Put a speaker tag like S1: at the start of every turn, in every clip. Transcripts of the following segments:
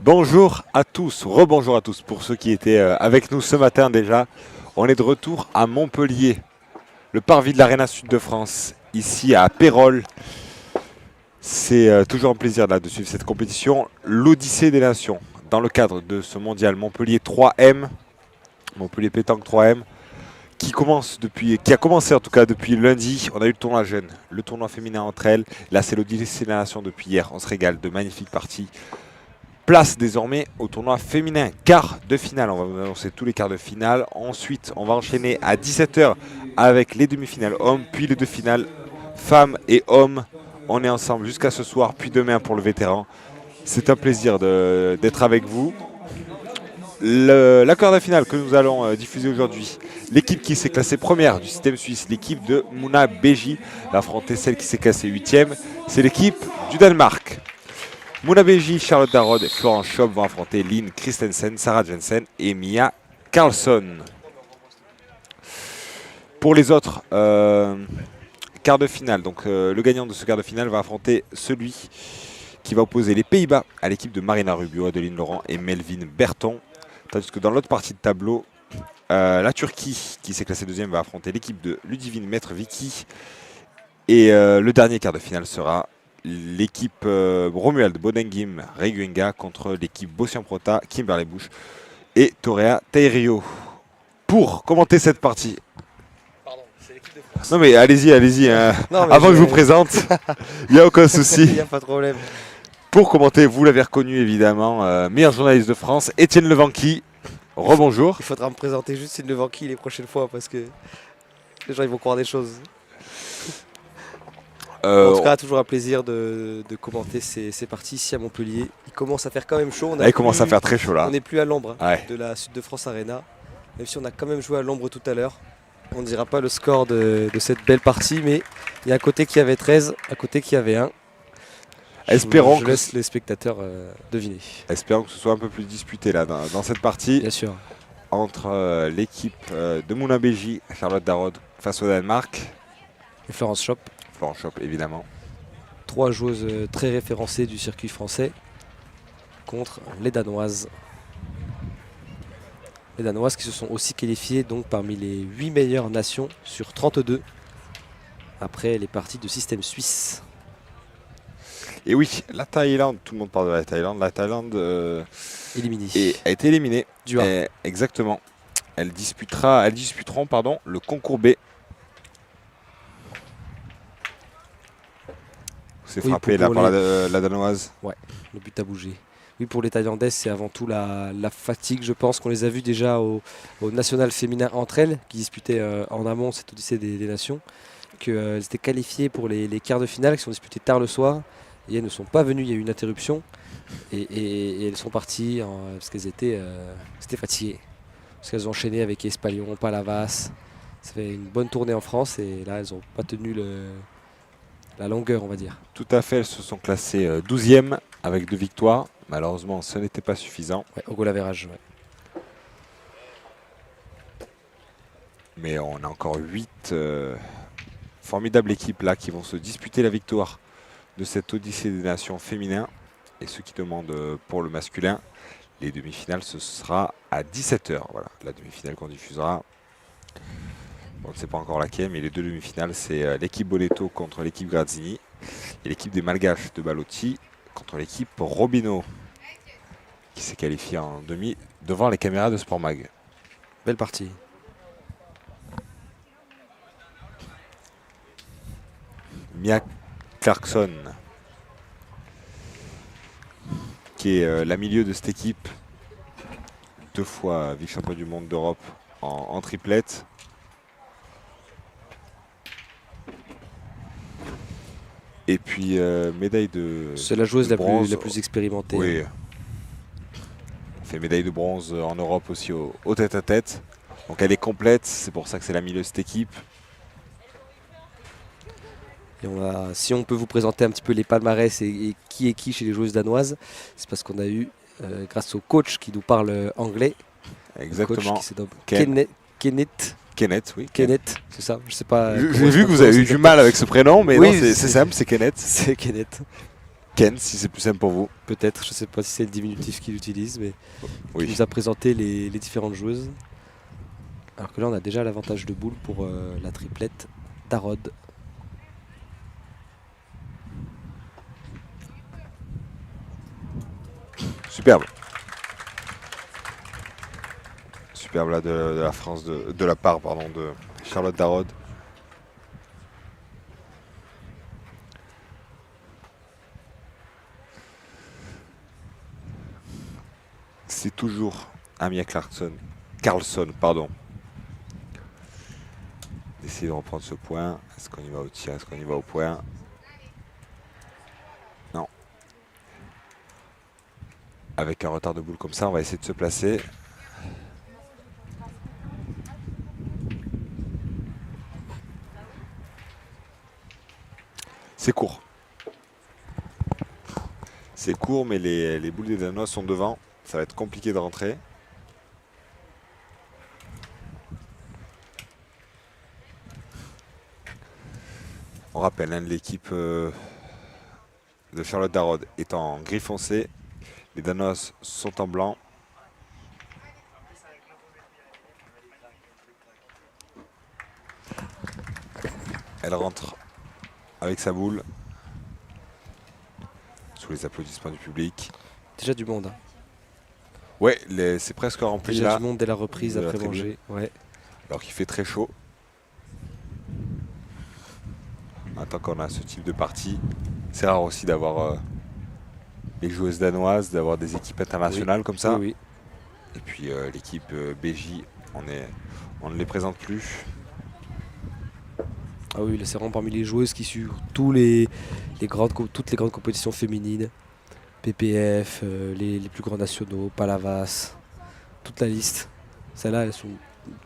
S1: Bonjour à tous, rebonjour à tous pour ceux qui étaient avec nous ce matin déjà. On est de retour à Montpellier, le parvis de l'Arena Sud de France, ici à Pérols. C'est toujours un plaisir là, de suivre cette compétition, l'Odyssée des Nations, dans le cadre de ce mondial Montpellier 3M, Montpellier Pétanque 3M, qui a commencé en tout cas depuis lundi. On a eu le tournoi jeune, le tournoi féminin entre elles. Là, c'est l'Odyssée des Nations depuis hier. On se régale de magnifiques parties. Place désormais au tournoi féminin, quart de finale. On va vous annoncer tous les quarts de finale. Ensuite, on va enchaîner à 17 h avec les demi-finales hommes, puis les deux finales femmes et hommes. On est ensemble jusqu'à ce soir, puis demain pour le vétéran. C'est un plaisir d'être avec vous. La quart de finale que nous allons diffuser aujourd'hui, l'équipe qui s'est classée première du système suisse, l'équipe de Mouna Beji, va affronter celle qui s'est classée 8e, c'est l'équipe du Danemark. Mouna Beji, Charlotte Darod et Florence Schopp vont affronter Lynn Christensen, Sarah Jensen et Mia Karlsson. Pour les autres quarts de finale, donc le gagnant de ce quart de finale va affronter celui qui va opposer les Pays-Bas à l'équipe de Marina Rubio, Adeline Laurent et Melvin Berton. Tandis que dans l'autre partie de tableau, la Turquie, qui s'est classée deuxième, va affronter l'équipe de Ludivine Maître Vicky. Et le dernier quart de finale sera l'équipe Romuald Bodengim Reguenga contre l'équipe Bossian Prota, Kimberley Bush et Torea Teirio. Pour commenter cette partie.
S2: Pardon, c'est l'équipe de France.
S1: Non mais allez-y. Avant que je vous présente, il n'y a aucun souci.
S2: Il n'y a pas de problème.
S1: Pour commenter, vous l'avez reconnu évidemment, meilleur journaliste de France, Étienne Levanqui. Rebonjour.
S2: Il faudra me présenter juste une Levanqui les prochaines fois parce que les gens ils vont croire des choses. En tout cas, toujours un plaisir de commenter ces parties ici à Montpellier. Il commence à faire quand même chaud.
S1: Il commence à faire très chaud là.
S2: On n'est plus à l'ombre
S1: Ouais.
S2: de la Sud de France Arena. Même si on a quand même joué à l'ombre tout à l'heure. On ne dira pas le score de cette belle partie, mais il y a un côté qui avait 13, un côté qui avait 1.
S1: Espérons
S2: je laisse les spectateurs deviner.
S1: Espérons que ce soit un peu plus disputé là dans cette partie.
S2: Bien sûr.
S1: Entre l'équipe de Mouna Beji, Charlotte Darod face au Danemark.
S2: Et Florence Schopp.
S1: Florence Schopp évidemment.
S2: 3 joueuses très référencées du circuit français contre les Danoises. Les Danoises qui se sont aussi qualifiées donc parmi les 8 meilleures nations sur 32 après les parties de système suisse.
S1: Et oui, la Thaïlande, tout le monde parle de la Thaïlande. La Thaïlande
S2: Éliminée.
S1: a été éliminée.
S2: Du A.
S1: Exactement. Elles disputeront le concours B. C'est
S2: Oui,
S1: frappé
S2: pour
S1: là par
S2: les-
S1: la Danoise.
S2: Ouais, le but a bougé. Oui, pour les Thaïlandaises, c'est avant tout la fatigue. Je pense qu'on les a vues déjà au national féminin entre elles, qui disputaient en amont cette Odyssée des Nations, qu'elles étaient qualifiées pour les quarts de finale, qui sont disputés tard le soir. Et elles ne sont pas venues, il y a eu une interruption. Et elles sont parties parce qu'elles étaient fatiguées. Parce qu'elles ont enchaîné avec Espalion, Palavas. Ça fait une bonne tournée en France et là, elles n'ont pas tenu la longueur, on va dire.
S1: Tout à fait, elles se sont classées 12e avec 2 victoires. Malheureusement, ce n'était pas suffisant.
S2: Ouais, au goal average, ouais.
S1: Mais on a encore 8 formidables équipes là qui vont se disputer la victoire de cette Odyssée des Nations féminin. Et ceux qui demandent pour le masculin, les demi-finales, ce sera à 17 h. Voilà, la demi-finale qu'on diffusera. On ne sait pas encore laquelle, mais les deux demi-finales, c'est l'équipe Boleto contre l'équipe Grazzini et l'équipe des Malgaches de Balotti contre l'équipe Robino, qui s'est qualifiée en demi devant les caméras de Sport Mag.
S2: Belle partie.
S1: Mia Clarkson, qui est la milieu de cette équipe, 2 fois vice-champion du monde d'Europe en triplette. Et puis médaille de
S2: C'est la joueuse
S1: de
S2: la
S1: bronze.
S2: plus expérimentée.
S1: Oui. Elle fait médaille de bronze en Europe aussi au tête-à-tête. Donc elle est complète, c'est pour ça que c'est la milieu de cette équipe.
S2: Et si on peut vous présenter un petit peu les palmarès et qui est qui chez les joueuses danoises, c'est parce qu'on a eu, grâce au coach qui nous parle anglais,
S1: Exactement.
S2: coach qui se nomme
S1: Ken.
S2: Kenneth,
S1: Oui.
S2: c'est ça. Je sais pas.
S1: J'ai vu que vous avez eu du mal avec ce prénom, mais
S2: Oui,
S1: non, c'est simple, c'est Kenneth.
S2: C'est Kenneth.
S1: Ken, si c'est plus simple pour vous.
S2: Peut-être, je ne sais pas si c'est le diminutif qu'il utilise, mais
S1: Oui.
S2: qui nous a présenté les différentes joueuses. Alors que là, on a déjà l'avantage de boule pour la triplette Darod.
S1: Superbe. Superbe là de la France, de la part pardon, de Charlotte Darod. C'est toujours Amia Carlson, pardon. D'essayer de reprendre ce point. Est-ce qu'on y va au tir? Est-ce qu'on y va au point? Non. Avec un retard de boule comme ça, on va essayer de se placer. C'est court. C'est court, mais les boules des Danois sont devant. Ça va être compliqué de rentrer. On rappelle, hein, l'équipe de Charlotte Darod est en gris foncé. Les Danois sont en blanc. Elle rentre avec sa boule. Sous les applaudissements du public.
S2: Déjà du monde. Hein.
S1: Ouais, c'est presque rempli
S2: Déjà
S1: là.
S2: du monde dès la reprise
S1: de la
S2: après
S1: tribune.
S2: manger. Ouais.
S1: Alors qu'il fait très chaud. Maintenant qu'on a ce type de partie, c'est rare aussi d'avoir les joueuses danoises, d'avoir des équipes internationales comme ça.
S2: Oui, oui.
S1: Et puis l'équipe BJ, on ne les présente plus.
S2: Ah oui, là c'est vraiment parmi les joueuses qui suivent toutes les grandes compétitions féminines. PPF, les plus grands nationaux, Palavas, toute la liste. Celles-là, elles sont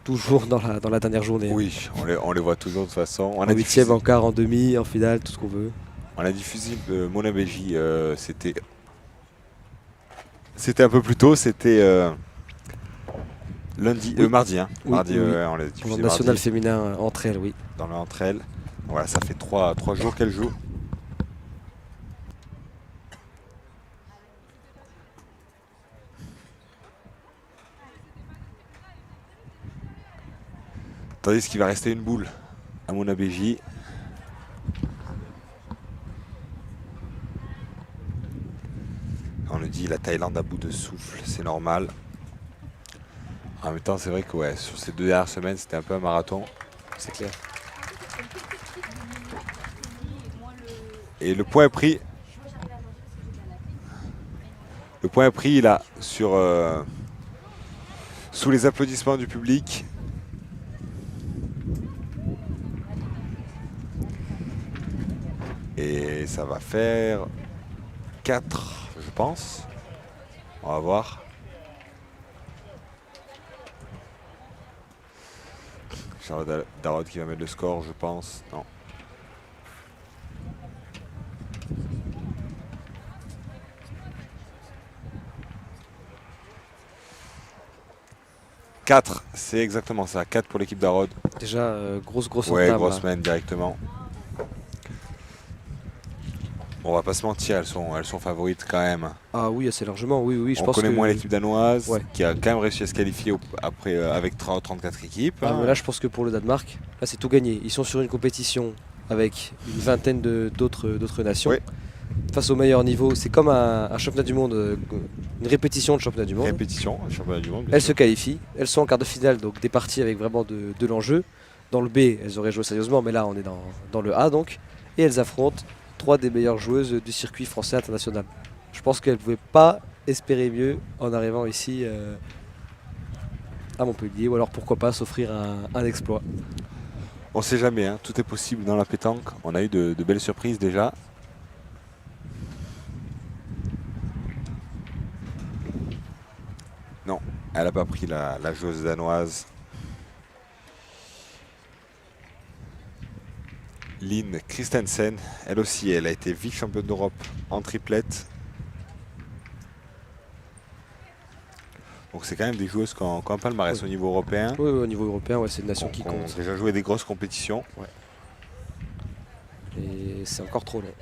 S2: toujours dans la dernière journée.
S1: Oui, on les voit toujours de toute façon.
S2: En huitième, en quart, en demi, en finale, tout ce qu'on veut.
S1: On a diffusé Mona BJ, c'était un peu plus tôt, c'était mardi. Hein.
S2: Oui,
S1: mardi,
S2: oui.
S1: on l'a diffusé
S2: Pour le national
S1: mardi,
S2: féminin entre elles, oui.
S1: dans le entre elles. Voilà, ça fait 3 jours qu'elle joue. Tandis qu'il va rester une boule à Mona BJ. On le dit, la Thaïlande à bout de souffle, c'est normal. En même temps, c'est vrai que ouais, sur ces 2 dernières semaines, c'était un peu un marathon.
S2: C'est clair.
S1: Et le point est pris. Le point est pris là, sous les applaudissements du public. Et ça va faire 4, je pense. On va voir. Charlotte Darod qui va mettre le score, je pense. Non. « 4, c'est exactement ça. 4 pour l'équipe Darod.
S2: Déjà, grosse
S1: Ouais,
S2: entame,
S1: grosse
S2: là.
S1: semaine directement. On va pas se mentir, elles sont favorites quand même.
S2: Ah oui, assez largement, oui. Je
S1: On
S2: pense
S1: connaît
S2: que...
S1: moins l'équipe danoise,
S2: Ouais.
S1: qui a quand même réussi à se qualifier après, avec 34 équipes.
S2: Ah,
S1: hein.
S2: mais là, je pense que pour le Danemark, là, c'est tout gagné. Ils sont sur une compétition avec une vingtaine d'autres nations.
S1: Ouais.
S2: Face au meilleur niveau, c'est comme un championnat du monde, une répétition de championnat du monde.
S1: Répétition, championnat du monde. bien
S2: Elles
S1: sûr.
S2: se qualifient, elles sont en quart de finale, donc des parties avec vraiment de l'enjeu. Dans le B, elles auraient joué sérieusement, mais là, on est dans le A, donc. Et elles affrontent 3 des meilleures joueuses du circuit français international. Je pense qu'elles ne pouvaient pas espérer mieux en arrivant ici à Montpellier, ou alors pourquoi pas s'offrir un exploit.
S1: On sait jamais, hein, tout est possible dans la pétanque. On a eu de belles surprises déjà. Non, elle n'a pas pris la joueuse danoise. Lynn Christensen, elle aussi, elle a été vice-championne d'Europe en triplette. Donc c'est quand même des joueuses qui ont un palmarès au niveau européen.
S2: Oui, au niveau européen, ouais, c'est une nation qui
S1: Qui ont
S2: compte.
S1: déjà joué des grosses compétitions.
S2: Et c'est encore trop long.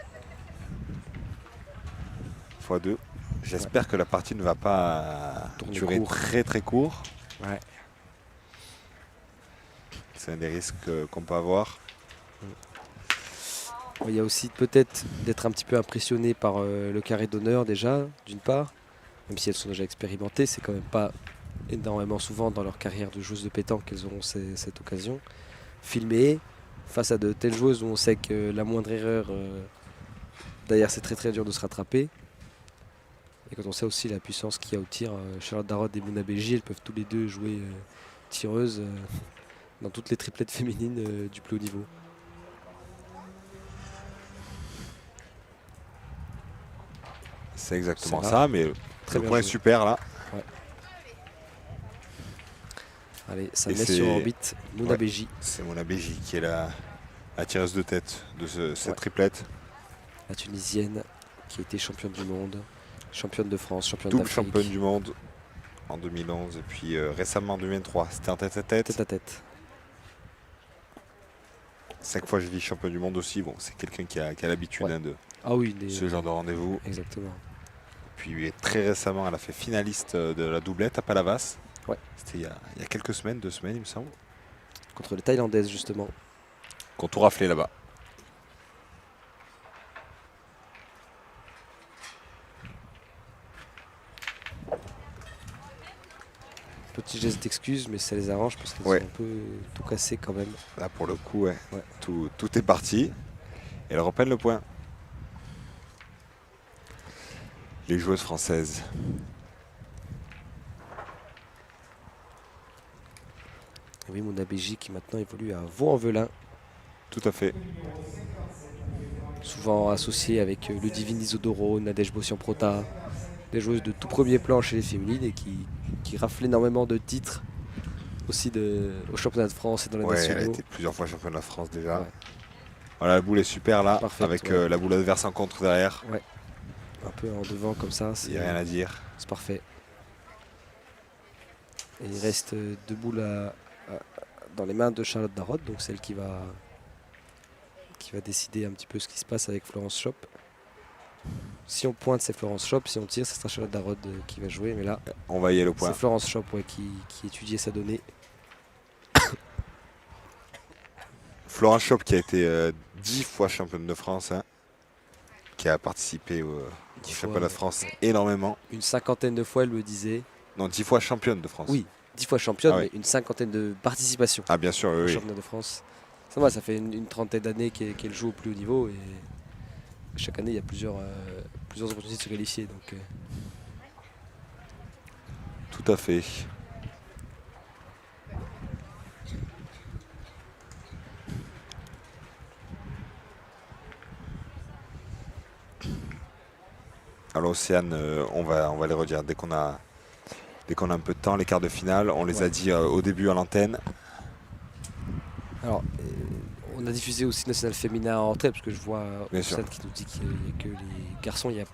S1: x2. J'espère que la partie ne va pas
S2: Tourner
S1: durer
S2: court.
S1: très très court.
S2: Ouais.
S1: C'est un des risques qu'on peut avoir.
S2: Il y a aussi peut-être d'être un petit peu impressionné par le carré d'honneur déjà, d'une part. Même si elles sont déjà expérimentées, c'est quand même pas énormément souvent dans leur carrière de joueuse de pétanque qu'elles auront cette occasion. Filmées face à de telles joueuses où on sait que la moindre erreur, d'ailleurs c'est très très dur de se rattraper. Et quand on sait aussi la puissance qu'il y a au tir, Charlotte Darod et Mouna Belgi, elles peuvent tous les deux jouer tireuses dans toutes les triplettes féminines du plus haut niveau.
S1: C'est exactement
S2: Ça va.
S1: ça, mais
S2: Très
S1: le
S2: bien
S1: point est
S2: joué.
S1: super là.
S2: Allez, ça
S1: Et
S2: met
S1: c'est-
S2: sur orbite Mouna
S1: Ouais.
S2: Belgi,
S1: C'est Mona Beji qui est la tireuse de tête de cette
S2: Ouais.
S1: triplette.
S2: la Tunisienne qui a été championne du monde, championne de France, championne
S1: Double
S2: d'Afrique.
S1: championne du monde en 2011 et puis récemment en 2023. C'était un tête-à-tête.
S2: Tête à tête.
S1: 5 fois je dis champion du monde aussi. Bon, c'est quelqu'un qui a l'habitude
S2: Ouais.
S1: de
S2: Ah oui,
S1: ce genre de rendez-vous.
S2: exactement.
S1: Puis très récemment, elle a fait finaliste de la doublette à Palavas.
S2: Ouais.
S1: C'était il y a quelques semaines, 2 semaines il me semble.
S2: Contre les Thaïlandaises justement.
S1: Qu'on tout raflé là-bas.
S2: Petit geste d'excuse, mais ça les arrange parce qu'elles
S1: Ouais.
S2: ont un peu tout cassé quand même.
S1: Là pour le coup, ouais.
S2: Ouais.
S1: Tout est parti. Et elles reprennent le point. Les joueuses françaises.
S2: Et oui, Mouna Belgi qui maintenant évolue à Vaux-en-Velin,
S1: Tout à fait.
S2: souvent associée avec Ludivine Isodoro, Nadège Bossian-Prota, des joueuses de tout premier plan chez les féminines et qui raflent énormément de titres aussi au championnat de France et dans les
S1: Ouais, elle a
S2: nationaux.
S1: été plusieurs fois championne de France déjà.
S2: Ouais.
S1: Voilà, la boule est super là,
S2: Parfaite,
S1: avec
S2: ouais.
S1: la boule adverse en contre derrière.
S2: Un peu en devant comme ça,
S1: Il n'y a rien à dire.
S2: c'est parfait. Et il reste deux boules dans les mains de Charlotte Darod, donc celle qui va décider un petit peu ce qui se passe avec Florence Schopp. Si on pointe, c'est Florence Schopp. Si on tire, ce sera Charlotte Darod qui va jouer. Mais là,
S1: On va y aller au
S2: c'est
S1: point.
S2: Florence Schopp qui étudiait sa donnée.
S1: Florence Schopp qui a été 10 fois championne de France, hein, qui a participé au
S2: 10
S1: championnat
S2: fois,
S1: de France énormément.
S2: Une cinquantaine de fois, elle me disait.
S1: Non, 10 fois championne de France.
S2: Oui, 10 fois championne,
S1: Ah ouais.
S2: mais une cinquantaine de participations
S1: Ah bien sûr,
S2: au
S1: oui.
S2: championnat de France. Ça va, ça fait une trentaine d'années qu'elle joue au plus haut niveau. Et chaque année, il y a plusieurs opportunités de se qualifier. Donc,
S1: Tout à fait. Alors Océane, on va les redire dès qu'on a un peu de temps, les quarts de finale. On les a dit au début à l'antenne.
S2: alors, on a diffusé aussi National Féminin en entrée, parce que je vois
S1: Bien sûr.
S2: Océane qui nous dit qu'il n'y a que les garçons. Il y a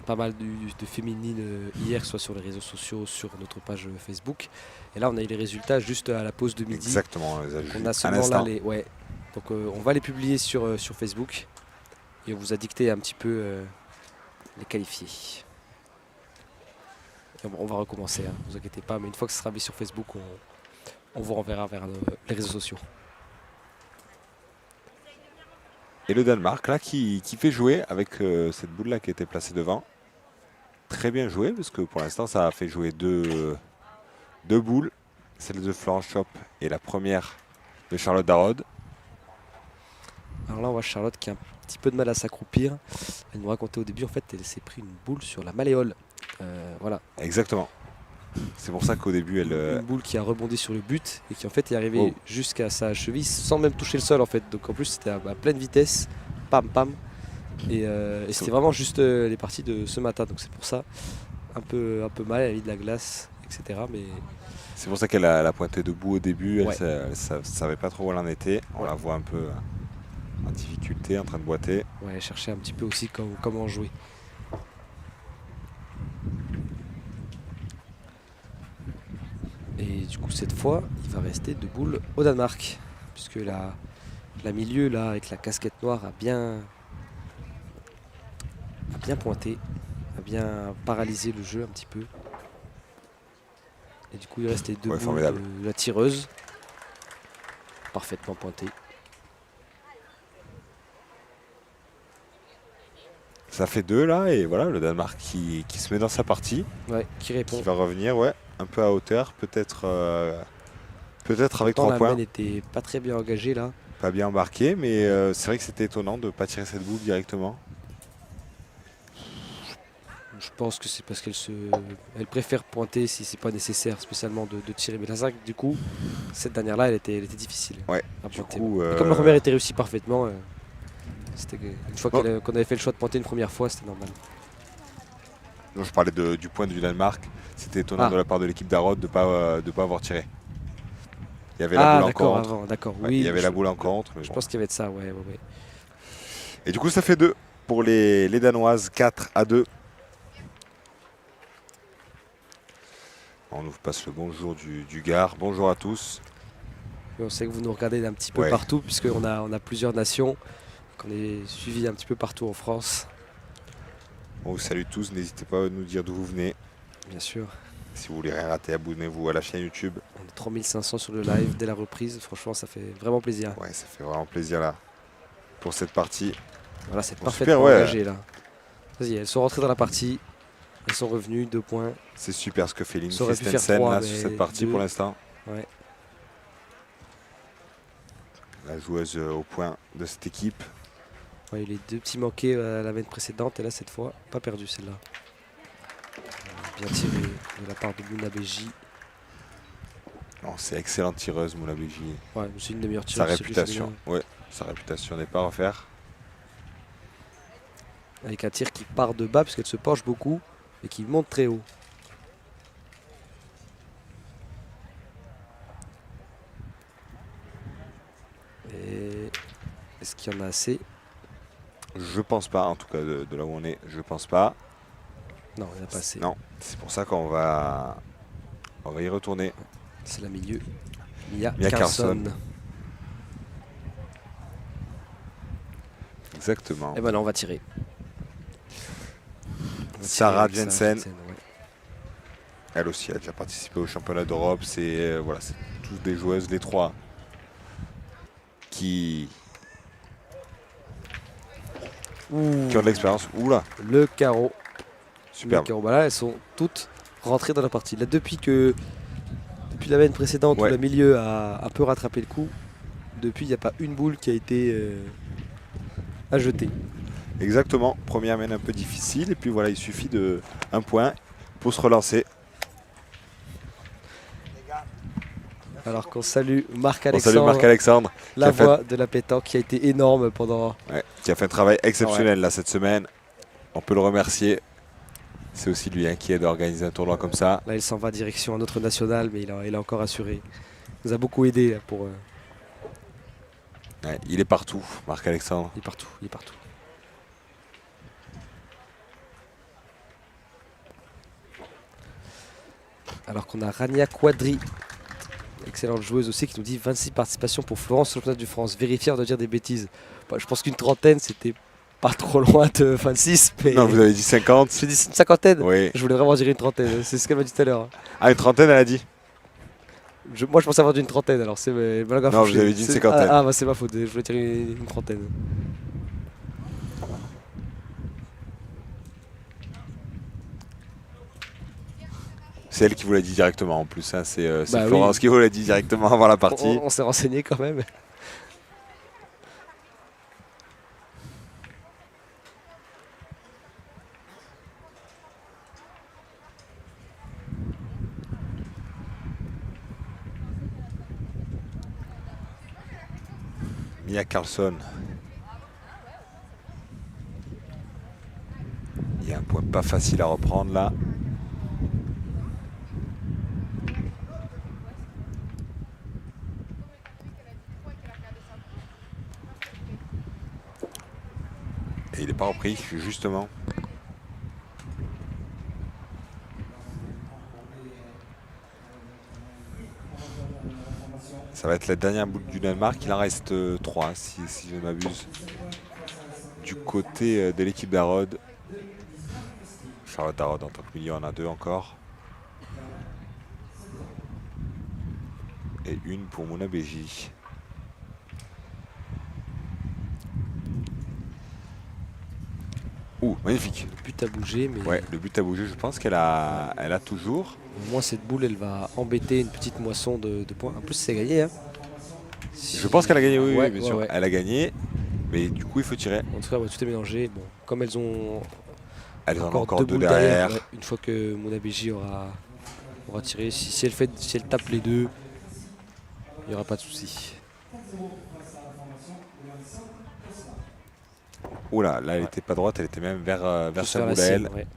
S2: pas mal de féminines hier, soit sur les réseaux sociaux, sur notre page Facebook. Et là, on a eu les résultats juste à la pause de midi.
S1: Exactement, on les a vus
S2: On a
S1: à
S2: seulement là
S1: l'instant.
S2: les. Ouais. Donc on va les publier sur Facebook. Et on vous a dicté un petit peu les qualifiés. Et on va recommencer, hein, ne vous inquiétez pas. Mais une fois que ce sera mis sur Facebook, on vous renverra vers les réseaux sociaux.
S1: Et le Danemark là qui fait jouer avec cette boule là qui était placée devant. Très bien joué parce que pour l'instant ça a fait jouer deux boules. Celle de Florence Schopp et la première de Charlotte Darod.
S2: Alors là, on voit Charlotte qui a un petit peu de mal à s'accroupir. Elle nous racontait au début, en fait, elle s'est pris une boule sur la malléole. Voilà.
S1: Exactement. C'est pour ça qu'au début elle...
S2: Une boule qui a rebondi sur le but et qui en fait est arrivée
S1: Oh.
S2: jusqu'à sa cheville sans même toucher le sol en fait. Donc en plus c'était à pleine vitesse, pam pam. Et c'était vraiment juste les parties de ce matin. Donc c'est pour ça un peu mal, elle a mis de la glace, etc. Mais
S1: C'est pour ça qu'elle a pointé debout au début.
S2: Ouais.
S1: Elle savait pas trop où elle en était. On
S2: Ouais.
S1: la voit un peu en difficulté, en train de boiter.
S2: ouais, elle cherchait un petit peu aussi comment jouer. Et du coup cette fois il va rester deux boules au Danemark. Puisque la milieu là avec la casquette noire a bien pointé. a bien paralysé le jeu un petit peu. Et du coup, il restait deux boules
S1: formidable.
S2: de la tireuse. Parfaitement pointée.
S1: Ça fait 2 là, et voilà, le Danemark qui se met dans sa partie,
S2: Ouais, qui répond.
S1: qui va revenir, ouais, un peu à hauteur, peut-être avec
S2: Pourtant,
S1: 3
S2: la
S1: points.
S2: main n'était pas très bien engagée là.
S1: Pas bien embarqué, mais c'est vrai que c'était étonnant de ne pas tirer cette boule directement.
S2: Je pense que c'est parce elle préfère pointer si c'est pas nécessaire spécialement de tirer. Mais la 5, du coup, cette dernière-là, elle était difficile
S1: Ouais,
S2: à
S1: du
S2: pointer.
S1: coup,
S2: Et comme la première était réussie parfaitement, une fois
S1: Bon.
S2: qu'on avait fait le choix de pointer une première fois, c'était normal.
S1: non, je parlais du point du Danemark. C'était étonnant de la part de l'équipe d'Arod de ne pas avoir tiré. Il y avait la boule en
S2: d'accord,
S1: contre.
S2: avant, d'accord.
S1: Ouais,
S2: Oui,
S1: il y avait la boule en contre. Mais
S2: je
S1: bon.
S2: pense qu'il y avait de ça, ouais.
S1: Et du coup, ça fait 2 pour les Danoises, 4-2. On nous passe le bonjour du Gard. Bonjour à tous.
S2: Et on sait que vous nous regardez d'un petit peu
S1: Ouais.
S2: partout, puisqu'on a plusieurs nations, qu'on est suivis un petit peu partout en France,
S1: On vous salue tous. N'hésitez pas à nous dire d'où vous venez.
S2: bien sûr.
S1: Si vous voulez rien rater, abonnez-vous à la chaîne YouTube.
S2: On est 3500 sur le live dès la reprise. Franchement, ça fait vraiment plaisir.
S1: Ouais, ça fait vraiment plaisir là pour cette partie.
S2: Voilà, c'est
S1: Bon,
S2: parfaitement
S1: super, ouais.
S2: engagé là. Vas-y, elles sont rentrées dans la partie. Elles sont revenues, 2 points.
S1: C'est super ce que fait
S2: Ça aurait pu faire
S1: Stensen
S2: 3,
S1: là
S2: mais
S1: sur cette partie
S2: 2.
S1: pour l'instant.
S2: Ouais.
S1: La joueuse au point de cette équipe.
S2: Ouais, les 2 petits manqués à la veine précédente. Et là, cette fois, pas perdu celle-là. Bien tiré de la part de Mouna Beji.
S1: Non, c'est excellente tireuse, Moula Beji.
S2: Ouais, c'est une des meilleures
S1: Sa
S2: tireuses.
S1: réputation, ouais, sa réputation n'est pas à refaire.
S2: Avec un tir qui part de bas, puisqu'elle se penche beaucoup et qui monte très haut. Et est-ce qu'il y en a assez?
S1: Je pense pas, en tout cas de là où on est, je pense pas.
S2: Non, il n'y en a pas assez.
S1: Non, c'est pour ça qu'on va y retourner.
S2: C'est la milieu. Mia
S1: Mia
S2: Carlson.
S1: Exactement.
S2: Et ben là, on va tirer.
S1: Sarah
S2: avec
S1: Jensen.
S2: ouais.
S1: Elle aussi, elle a déjà participé au championnat d'Europe. C'est voilà, c'est tous des joueuses, les 3, qui ont de l'expérience. Oula,
S2: Le carreau.
S1: superbe.
S2: Le carreau. Bah là, elles sont toutes rentrées dans la partie. Là, depuis la veine précédente où
S1: Ouais.
S2: le milieu a un peu rattrapé le coup, depuis, il n'y a pas une boule qui a été à jeter.
S1: Exactement. Première mène un peu difficile. Et puis voilà, il suffit de un point pour se relancer.
S2: Alors qu'on salue
S1: On
S2: Marc-Alexandre,
S1: salue Marc-Alexandre,
S2: la
S1: qui a fait-
S2: voix de la pétanque qui a été énorme pendant...
S1: qui a fait un travail exceptionnel là cette semaine. On peut le remercier. C'est aussi lui qui aide à organiser un tournoi comme ça.
S2: Là, il s'en va direction un autre national, mais il a encore assuré. Il nous a beaucoup aidé là, pour...
S1: Ouais, il est partout, Marc-Alexandre.
S2: Il est partout, il est partout. Alors qu'on a Rania Quadri, excellente joueuse aussi, qui nous dit 26 participations pour Florence sur le championnat de France. Vérifier de dire des bêtises. Bah, je pense qu'une trentaine, c'était pas trop loin de 26. Mais
S1: Non, vous avez dit 50.
S2: j'ai dit une cinquantaine.
S1: Oui.
S2: Je voulais vraiment dire une trentaine. C'est ce qu'elle m'a dit tout à l'heure.
S1: Ah, une trentaine, elle a dit.
S2: Moi, je pensais avoir dit une trentaine. Alors c'est blague à
S1: Non,
S2: foucher.
S1: vous avez dit une
S2: C'est-
S1: cinquantaine.
S2: Ah, bah c'est ma faute. Je voulais dire une trentaine.
S1: C'est elle qui vous l'a dit directement en plus. Hein. C'est
S2: Bah oui.
S1: Florence qui vous l'a dit directement avant la partie.
S2: On s'est renseigné quand même.
S1: Mia Carlson. Il y a un point pas facile à reprendre là. Et il n'est pas repris, justement. Ça va être la dernière boule du Danemark. Il en reste 3, si je ne m'abuse. Du côté de l'équipe d'Arod. Charlotte Darod en tant que milieu en a 2 encore. Et une pour Mouna Beji. Ouh, magnifique.
S2: Le but a bougé, mais
S1: Ouais, le but a bougé. Je pense qu'elle a, elle a toujours.
S2: au moins cette boule, elle va embêter une petite moisson de points. En plus, c'est gagné. Hein.
S1: Je pense qu'elle a gagné, oui,
S2: Ouais,
S1: oui, bien
S2: ouais,
S1: sûr.
S2: ouais.
S1: Elle a gagné, mais du coup, il faut tirer.
S2: En tout cas, ouais, tout est mélangé. Bon, comme elles ont
S1: Elles en ont
S2: encore
S1: encore
S2: deux
S1: deux
S2: boules
S1: derrière.
S2: ouais, une fois que Mouna Beji aura tiré, si elle tape les deux, il n'y aura pas de souci.
S1: Oula, là, elle était pas droite, elle était même vers
S2: Plus
S1: sa
S2: vers la
S1: boule à
S2: sienne,
S1: elle.
S2: ouais.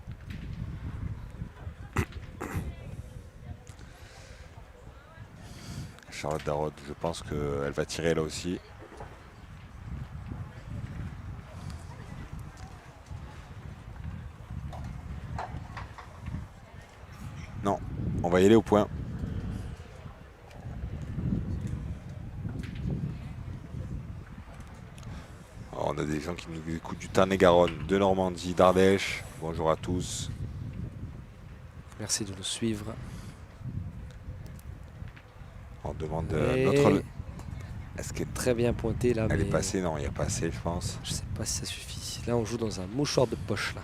S1: Charlotte Darod, je pense qu'elle va tirer là aussi. Non, on va y aller au point. Alors, on a des gens qui nous écoutent du Tarn-et-Garonne, de Normandie, d'Ardèche. Bonjour à tous.
S2: Merci de nous suivre.
S1: On demande
S2: Et
S1: notre... Est-ce qu'elle
S2: très bien pointé là, mais
S1: est passée? Non, il n'y a pas assez, je pense.
S2: je sais pas si ça suffit. Là, on joue dans un mouchoir de poche là.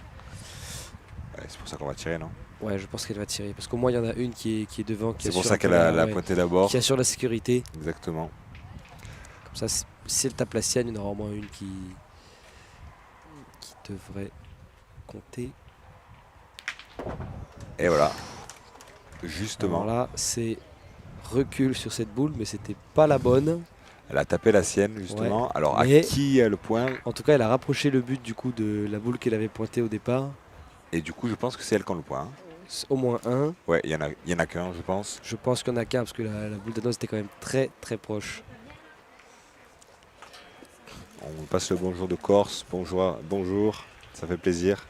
S1: Ouais, c'est pour ça qu'on va tirer, non?
S2: Ouais, je pense qu'elle va tirer. Parce qu'au moins, il y en a une qui est devant.
S1: C'est pour ça qu'elle a pointé d'abord.
S2: Qui assure la sécurité.
S1: Exactement.
S2: Comme ça, si elle tape la sienne, il y en aura au moins une qui devrait compter.
S1: Et voilà. Justement.
S2: Alors là, c'est recul sur cette boule, mais c'était pas la bonne.
S1: Elle a tapé la sienne, justement.
S2: Ouais.
S1: Alors,
S2: Mais
S1: à qui a le point?
S2: En tout cas, elle a rapproché le but du coup de la boule qu'elle avait pointée au départ.
S1: Et du coup, je pense que c'est elle qui a le point. Hein.
S2: Au moins un.
S1: Ouais, il y en a qu'un, je pense.
S2: Je pense qu'il y en a qu'un parce que la boule danoise était quand même très très proche.
S1: On vous passe le bonjour de Corse. Bonjour, bonjour. Ça fait plaisir.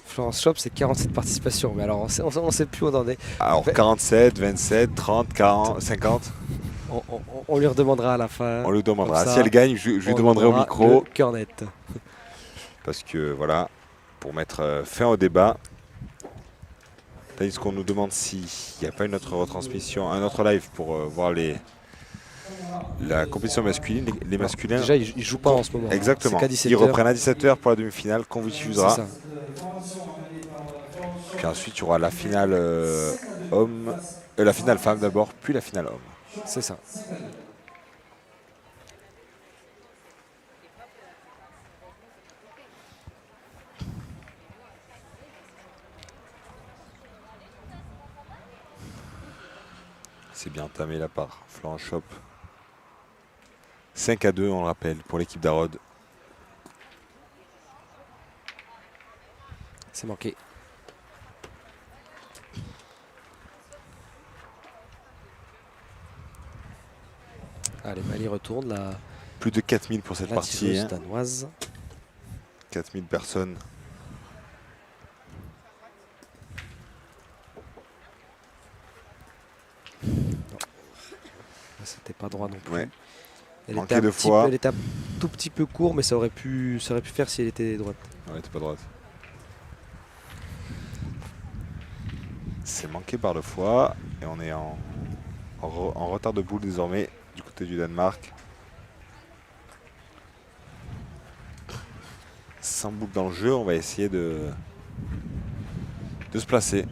S2: Florence Chop, c'est 47 participations. Mais alors, on sait plus où on en est.
S1: Alors, 47, 27, 30, 40, 50.
S2: On lui redemandera à la fin.
S1: On lui demandera.
S2: Comme ça,
S1: Si elle gagne, je lui
S2: on
S1: demanderai au
S2: aura
S1: micro.
S2: le cœur net.
S1: Parce que, voilà, pour mettre fin au débat. Tandis qu'on nous demande s'il n'y a pas une autre retransmission, un autre live pour voir la compétition masculine. Les masculins.
S2: Déjà, ils jouent pas en ce moment.
S1: Exactement.
S2: C'est qu'à 17h.
S1: Ils reprennent à 17h pour la demi-finale qu'on vous
S2: C'est
S1: diffusera.
S2: ça.
S1: Puis ensuite, il y aura la finale homme, la finale femme d'abord, puis la finale homme.
S2: C'est ça.
S1: C'est bien entamé là par Florence Chop. 5-2, on le rappelle, pour l'équipe d'Arod.
S2: C'est manqué. Allez, Mali retourne la
S1: Plus de 4000 pour cette partie.
S2: tireuse
S1: Hein.
S2: danoise.
S1: 4000 personnes.
S2: C'était pas droit non plus.
S1: Ouais.
S2: Elle
S1: Manqué
S2: était,
S1: deux fois.
S2: elle était un tout petit peu court, mais ça aurait pu faire si elle était droite.
S1: Ouais, t'es pas droite. C'est manqué par 2 fois. Et on est en retard de boule désormais du côté du Danemark. 100 boules dans le jeu, on va essayer de se placer.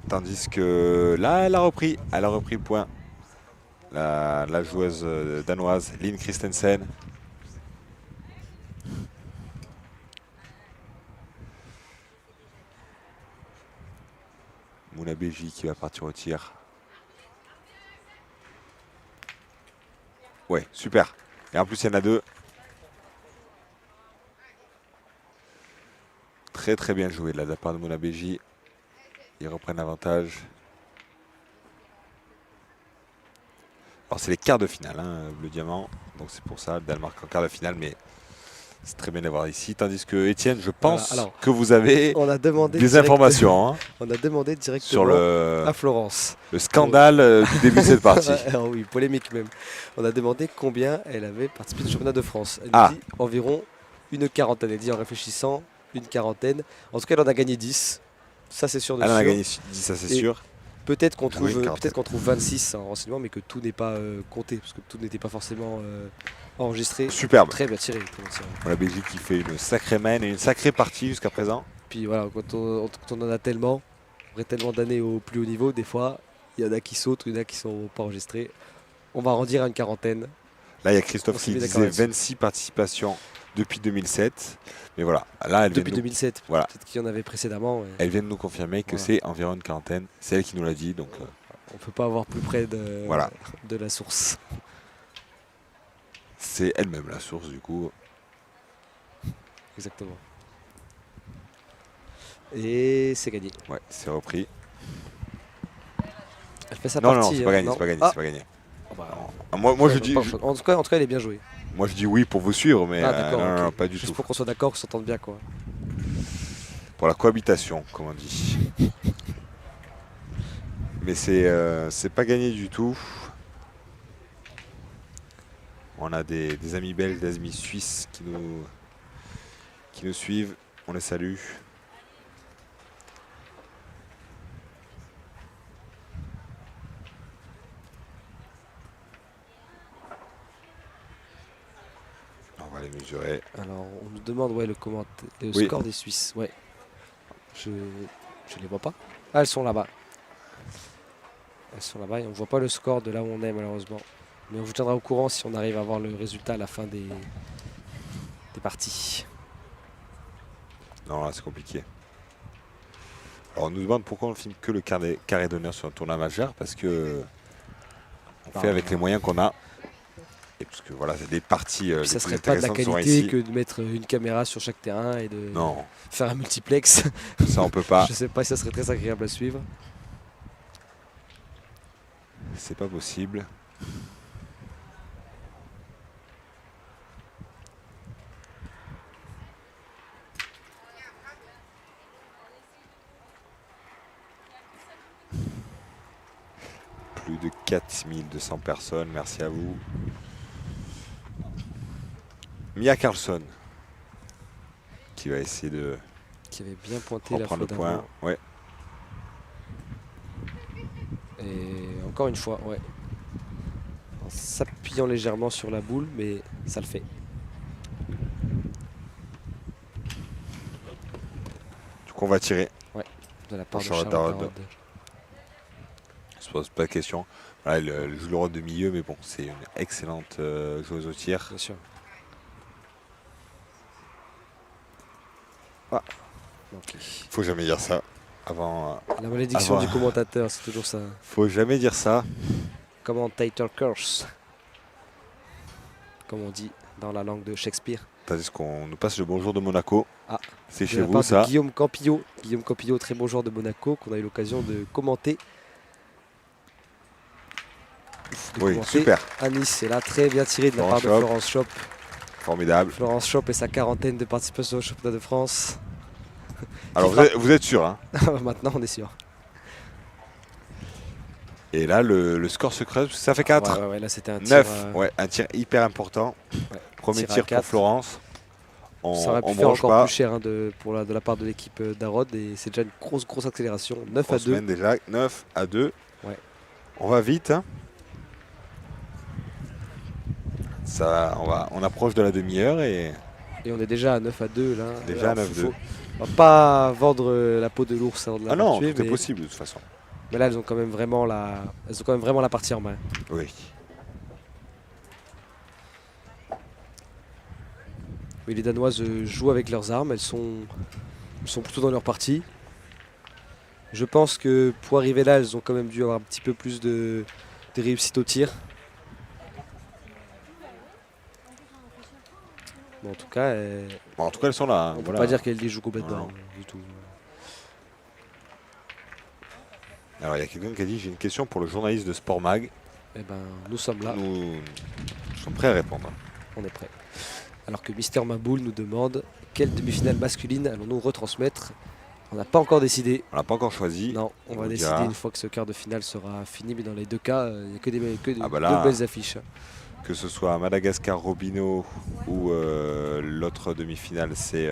S1: Tandis que là, elle a repris le point. La joueuse danoise, Linn Christensen. Mouna Beji qui va partir au tir. Ouais, super. Et en plus, il y en a 2. Très très bien joué de la part de Mouna Beji. Ils reprennent l'avantage. Alors c'est les quarts de finale, hein, le diamant. Donc c'est pour ça, le Danemark en quart de finale. Mais C'est très bien d'avoir ici. Tandis que Étienne, je pense
S2: Voilà, alors,
S1: que vous avez
S2: On a demandé
S1: des informations hein,
S2: On a demandé
S1: sur
S2: directement à Florence.
S1: le scandale du début de cette partie.
S2: Alors oui, polémique même. On a demandé combien elle avait participé au championnat de France. Elle
S1: Ah.
S2: nous dit environ une quarantaine. Elle dit en réfléchissant une quarantaine. En tout cas, elle en a gagné 10. Ça, c'est sûr de
S1: Elle en a
S2: sûr.
S1: gagné 10, ça c'est
S2: Et
S1: sûr.
S2: Peut-être qu'on
S1: Ah oui,
S2: trouve,
S1: une quarantaine.
S2: 26 en renseignement, mais que tout n'est pas compté, parce que tout n'était pas forcément enregistré.
S1: Superbe.
S2: Très bien tiré. Très bien tiré.
S1: La Belgique qui fait une sacrée main et une sacrée partie jusqu'à présent.
S2: Puis voilà, quand on en a tellement, après tellement d'années au plus haut niveau, des fois, il y en a qui sautent, il y en a qui sont pas enregistrés. On va arrondir à une quarantaine.
S1: Là, il y a Christophe
S2: On s'est
S1: qui
S2: mis d'accord
S1: disait
S2: là-dessus.
S1: 26 participations depuis 2007. Mais voilà, là, elle vient,
S2: Depuis
S1: de nous,
S2: 2007,
S1: voilà.
S2: peut-être qu'il y en avait précédemment.
S1: Elle vient de nous confirmer que
S2: Voilà.
S1: c'est environ une quarantaine. C'est elle qui nous l'a dit. Donc,
S2: On peut pas avoir plus près
S1: Voilà.
S2: de la source.
S1: c'est elle-même la source du coup.
S2: Exactement. Et c'est gagné.
S1: Ouais, c'est repris.
S2: Elle fait sa
S1: Non, non,
S2: partie.
S1: c'est pas
S2: hein,
S1: gagné,
S2: non
S1: c'est pas gagné,
S2: Ah,
S1: c'est pas gagné.
S2: bah,
S1: Ah, moi, je
S2: pas-
S1: dis,
S2: pas- En tout cas, elle est bien jouée.
S1: moi, je dis oui pour vous suivre, mais
S2: Ah, d'accord,
S1: non,
S2: ok.
S1: non, pas du
S2: Juste
S1: tout.
S2: pour qu'on soit d'accord, qu'on s'entende bien, quoi.
S1: Pour la cohabitation, comme on dit. Mais c'est pas gagné du tout. On a des amis belges, des amis suisses qui nous suivent. On les salue. On va les mesurer.
S2: Alors, on nous demande le
S1: Oui.
S2: score des Suisses. Ouais. Je les vois pas. Ah, elles sont là-bas. Elles sont là-bas et on voit pas le score de là où on est, malheureusement. Mais on vous tiendra au courant si on arrive à voir le résultat à la fin des parties.
S1: Non, là, c'est compliqué. Alors, on nous demande pourquoi on filme que le carré d'honneur sur un tournoi majeur. Parce que on fait avec les moyens qu'on a. Et parce que voilà, c'est des parties.
S2: Puis
S1: Les
S2: ça
S1: plus
S2: serait pas de la
S1: intéressantes seront
S2: qualité
S1: ici.
S2: que de mettre une caméra sur chaque terrain et de
S1: Non,
S2: faire un multiplex.
S1: ça on peut pas.
S2: Je sais pas si ça serait très agréable à suivre.
S1: C'est pas possible. Plus de 4200 personnes, merci à vous. Mia Carlson qui va essayer de
S2: Qui avait bien pointé la fois
S1: reprendre le point.
S2: d'avant.
S1: Ouais.
S2: Et encore une fois, ouais. En s'appuyant légèrement sur la boule, mais ça le fait.
S1: Du coup, on va tirer.
S2: De la part de
S1: Charlotte
S2: Charlotte
S1: Darod.
S2: Darod.
S1: On se pose pas de question. Voilà, elle joue le rôle de milieu, mais bon, c'est une excellente joueuse au tir.
S2: Bien sûr. Ah, ok.
S1: Faut jamais dire ça. Avant,
S2: La malédiction
S1: Avant.
S2: du commentateur, c'est toujours ça.
S1: faut jamais dire ça.
S2: Commentator curse. Comme on dit dans la langue de Shakespeare.
S1: Tandis qu'on nous passe le bonjour de Monaco.
S2: Ah,
S1: C'est
S2: De
S1: chez
S2: la
S1: vous,
S2: part de
S1: ça.
S2: Guillaume Campillo. Guillaume Campillo, très bon joueur de Monaco, qu'on a eu l'occasion de commenter.
S1: Oui, super.
S2: À Nice, c'est là très bien tiré de la part
S1: Florence
S2: de Florence Schopp.
S1: Formidable.
S2: Florence Schopp et sa quarantaine de participations au championnat de France.
S1: Alors, vous êtes sûr, hein?
S2: Maintenant, on est sûr.
S1: Et là, le score se creuse. Ça fait 4.
S2: Ouais, là, c'était un tir.
S1: 9. Ouais, un tir hyper important.
S2: Ouais,
S1: Premier
S2: tir à
S1: tir pour
S2: 4.
S1: Florence.
S2: Ça aurait pu
S1: On
S2: faire
S1: bronche
S2: encore
S1: pas.
S2: plus cher hein, de la part de l'équipe d'Arod. Et c'est déjà une grosse accélération. 9 à 2.
S1: Semaine déjà. 9 à 2.
S2: Ouais.
S1: On va vite. Hein. Ça, on approche de la demi-heure et
S2: Et on est déjà à 9 à 2 là.
S1: déjà à
S2: Alors,
S1: 9-2.
S2: on va pas vendre la peau de l'ours avant de la
S1: Ah non,
S2: tuer,
S1: tout est
S2: mais,
S1: possible de toute façon.
S2: mais là elles ont quand même vraiment la partie en main.
S1: Oui.
S2: Oui, les Danoises jouent avec leurs armes, elles sont plutôt dans leur partie. Je pense que pour arriver là, elles ont quand même dû avoir un petit peu plus de réussite au tir. Bon, en tout cas,
S1: Bon, en tout cas, elles sont là. Hein,
S2: on ne peut
S1: voilà.
S2: pas dire qu'elles les jouent complètement
S1: Non.
S2: du tout.
S1: Alors, il y a quelqu'un qui a dit j'ai une question pour le journaliste de Sport Mag.
S2: Eh ben, nous sommes là,
S1: Nous sommes prêts à répondre.
S2: on est prêts. Alors que Mister Maboul nous demande quelle demi-finale masculine allons-nous retransmettre. On n'a pas encore décidé.
S1: On l'a pas encore choisi.
S2: Non, on va
S1: vous
S2: décider
S1: dira.
S2: une fois que ce quart de finale sera fini. Mais dans les deux cas, il n'y a que
S1: Ah bah
S2: deux
S1: là,
S2: belles affiches.
S1: que ce soit Madagascar Robino ou l'autre demi-finale, c'est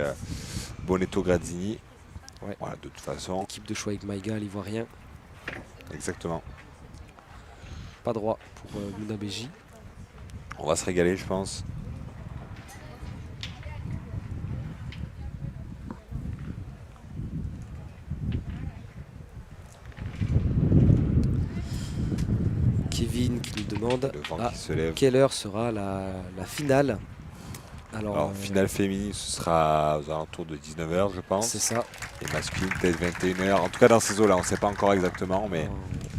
S1: Bonetto Grazzini.
S2: Ouais.
S1: Voilà, de toute façon,
S2: Équipe de choix avec Maïga, l'Ivoirien.
S1: exactement.
S2: Pas droit pour Mouna Beji.
S1: On va se régaler, je pense.
S2: Kevin qui nous demande
S1: Le vent
S2: à
S1: qui se lève.
S2: quelle heure sera la finale.
S1: Alors, finale féminine, ce sera aux alentours de 19h, je pense.
S2: c'est ça.
S1: Et masculine, peut-être 21h. En tout cas, dans ces eaux-là, on ne sait pas encore exactement, mais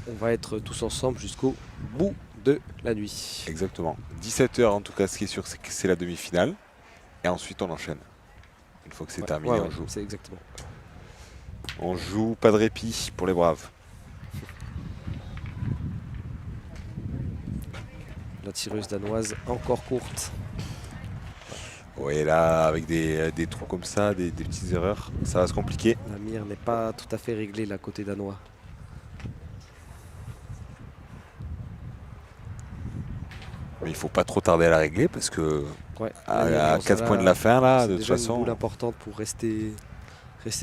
S2: On va être tous ensemble jusqu'au bout de la nuit.
S1: exactement. 17h, en tout cas, ce qui est sûr, c'est que c'est la demi-finale. Et ensuite, on enchaîne. Une fois que c'est terminé, on joue.
S2: C'est exactement.
S1: On joue, pas de répit pour les braves.
S2: La tireuse danoise encore courte.
S1: Oui, là, avec des trous comme ça, des petites erreurs, ça va se compliquer.
S2: La mire n'est pas tout à fait réglée là côté danois.
S1: Mais il faut pas trop tarder à la régler parce que
S2: Ouais.
S1: à 4 points de la fin, là, de toute
S2: déjà une
S1: façon,
S2: boule importante pour rester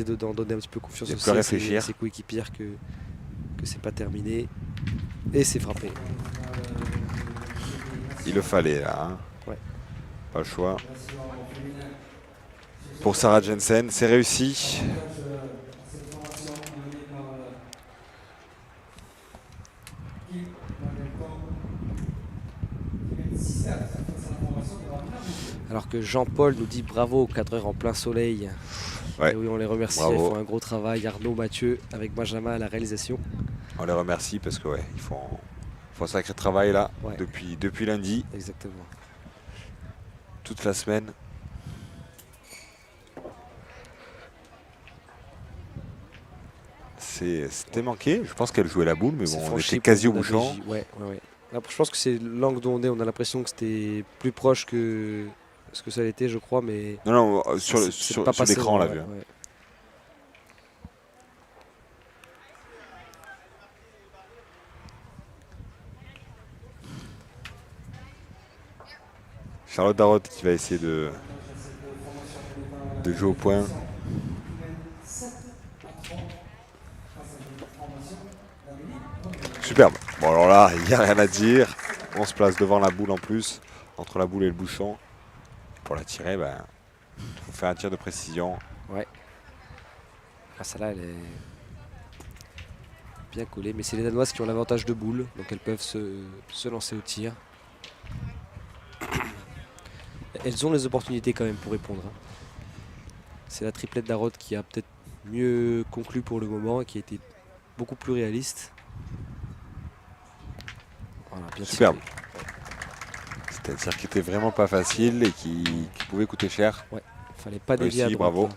S2: dedans, donner un petit peu confiance
S1: Il y a
S2: aussi
S1: plus à
S2: à
S1: réfléchir.
S2: ses coéquipières que c'est pas terminé. Et c'est frappé.
S1: il le fallait, là. Hein.
S2: Ouais.
S1: Pas le choix. Pour Sarah Jensen, c'est réussi.
S2: Alors que Jean-Paul nous dit bravo aux cadreurs en plein soleil.
S1: Ouais.
S2: Et oui, on les remercie,
S1: Bravo.
S2: ils font un gros travail. Arnaud, Mathieu, avec Benjamin à la réalisation.
S1: On les remercie parce que ouais, ils font un sacré travail là
S2: Ouais.
S1: depuis lundi,
S2: Exactement.
S1: toute la semaine. C'était manqué. Je pense qu'elle jouait la boule, mais
S2: C'est
S1: bon, on
S2: franchi
S1: était
S2: pour
S1: quasi au
S2: Mouna
S1: bouchon.
S2: Beji. Ouais. Après, je pense que c'est l'angle dont on est. On a l'impression que c'était plus proche que ce que ça l'était, je crois, mais
S1: Non, non, sur
S2: c'est pas passé
S1: l'écran, on l'a
S2: loin,
S1: vu.
S2: ouais.
S1: Charlotte Darrotte qui va essayer de jouer au point. Superbe. Bon alors là, il n'y a rien à dire. On se place devant la boule en plus, entre la boule et le bouchon. Pour la tirer, il faut faire un tir de précision.
S2: Ah, celle-là, elle est bien collée. Mais c'est les Danoises qui ont l'avantage de boule, donc elles peuvent se lancer au tir. Elles ont les opportunités quand même pour répondre. Hein. C'est la triplette d'Arod qui a peut-être mieux conclu pour le moment et qui a été beaucoup plus réaliste. Voilà, bien
S1: Superbe.
S2: tiré.
S1: C'était un tir qui était vraiment pas facile et qui pouvait coûter cher.
S2: Fallait pas dévier à
S1: Réussi,
S2: droite.
S1: bravo.
S2: Là.